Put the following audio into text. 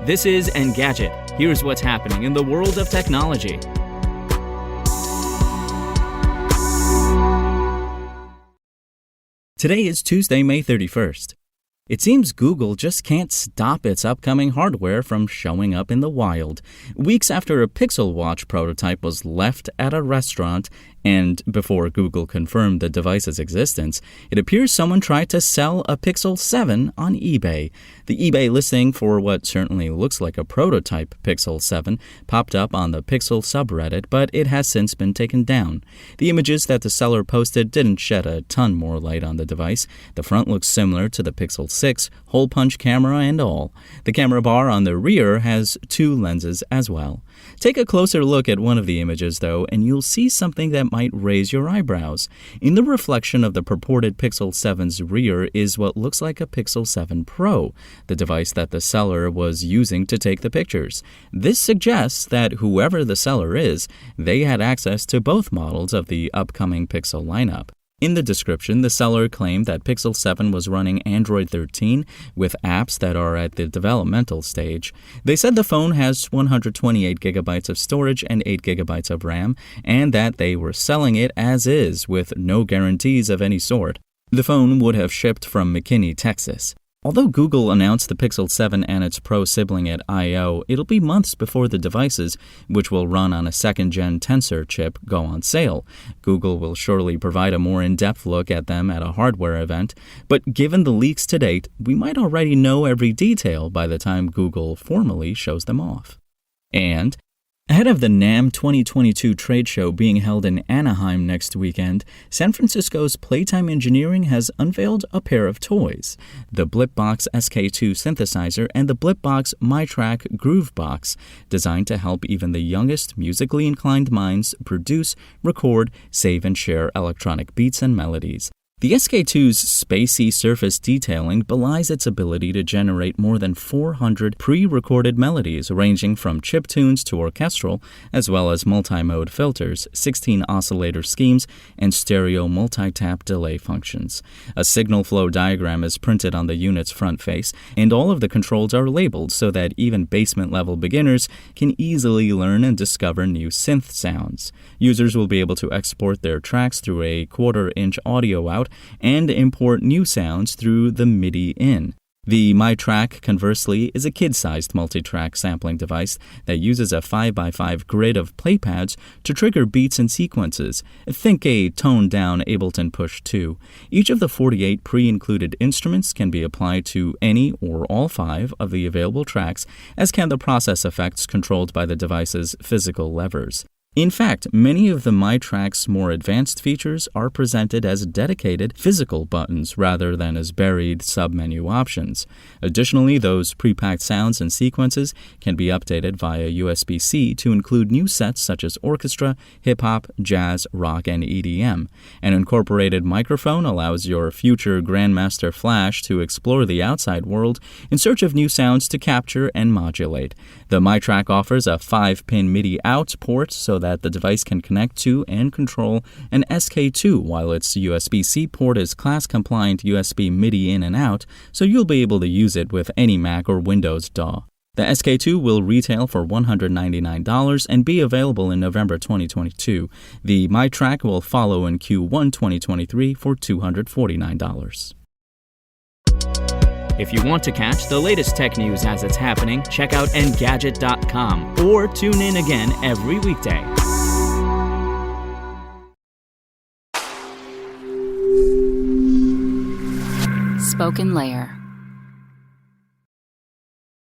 This is Engadget. Here's what's happening in the world of technology. Today is Tuesday, May 31st. It seems Google just can't stop its upcoming hardware from showing up in the wild. Weeks after a Pixel Watch prototype was left at a restaurant, and before Google confirmed the device's existence, it appears someone tried to sell a Pixel 7 on eBay. The eBay listing for what certainly looks like a prototype Pixel 7 popped up on the Pixel subreddit, but it has since been taken down. The images that the seller posted didn't shed a ton more light on the device. The front looks similar to the Pixel 6, hole punch camera and all. The camera bar on the rear has 2 lenses as well. Take a closer look at one of the images, though, and you'll see something that might raise your eyebrows. In the reflection of the purported Pixel 7's rear is what looks like a Pixel 7 Pro, the device that the seller was using to take the pictures. This suggests that whoever the seller is, they had access to both models of the upcoming Pixel lineup. In the description, the seller claimed that Pixel 7 was running Android 13 with apps that are at the developmental stage. They said the phone has 128 gigabytes of storage and 8 gigabytes of RAM, and that they were selling it as is with no guarantees of any sort. The phone would have shipped from McKinney, Texas. Although Google announced the Pixel 7 and its Pro sibling at I.O., it'll be months before the devices, which will run on a second-gen Tensor chip, go on sale. Google will surely provide a more in-depth look at them at a hardware event, but given the leaks to date, we might already know every detail by the time Google formally shows them off. And ahead of the NAMM 2022 trade show being held in Anaheim next weekend, San Francisco's Playtime Engineering has unveiled a pair of toys, the Blipbox SK2 synthesizer and the Blipbox MyTrack Groovebox, designed to help even the youngest musically inclined minds produce, record, save, and share electronic beats and melodies. The SK2's spacey surface detailing belies its ability to generate more than 400 pre-recorded melodies ranging from chiptunes to orchestral, as well as multi-mode filters, 16 oscillator schemes, and stereo multi-tap delay functions. A signal flow diagram is printed on the unit's front face, and all of the controls are labeled so that even basement-level beginners can easily learn and discover new synth sounds. Users will be able to export their tracks through a 1/4-inch audio out and import new sounds through the MIDI in. The MyTrack, conversely, is a kid-sized multi-track sampling device that uses a 5x5 grid of playpads to trigger beats and sequences. Think a toned-down Ableton Push 2. Each of the 48 pre-included instruments can be applied to any or all 5 of the available tracks, as can the process effects controlled by the device's physical levers. In fact, many of the MyTrack's more advanced features are presented as dedicated physical buttons rather than as buried submenu options. Additionally, those pre-packed sounds and sequences can be updated via USB-C to include new sets such as orchestra, hip-hop, jazz, rock, and EDM. An incorporated microphone allows your future Grandmaster Flash to explore the outside world in search of new sounds to capture and modulate. The MyTrack offers a 5-pin MIDI out port so that the device can connect to and control an SK2, while its USB-C port is class-compliant USB MIDI in and out, so you'll be able to use it with any Mac or Windows DAW. The SK2 will retail for $199 and be available in November 2022. The MyTrack will follow in Q1 2023 for $249. If you want to catch the latest tech news as it's happening, check out Engadget.com or tune in again every weekday. SpokenLayer.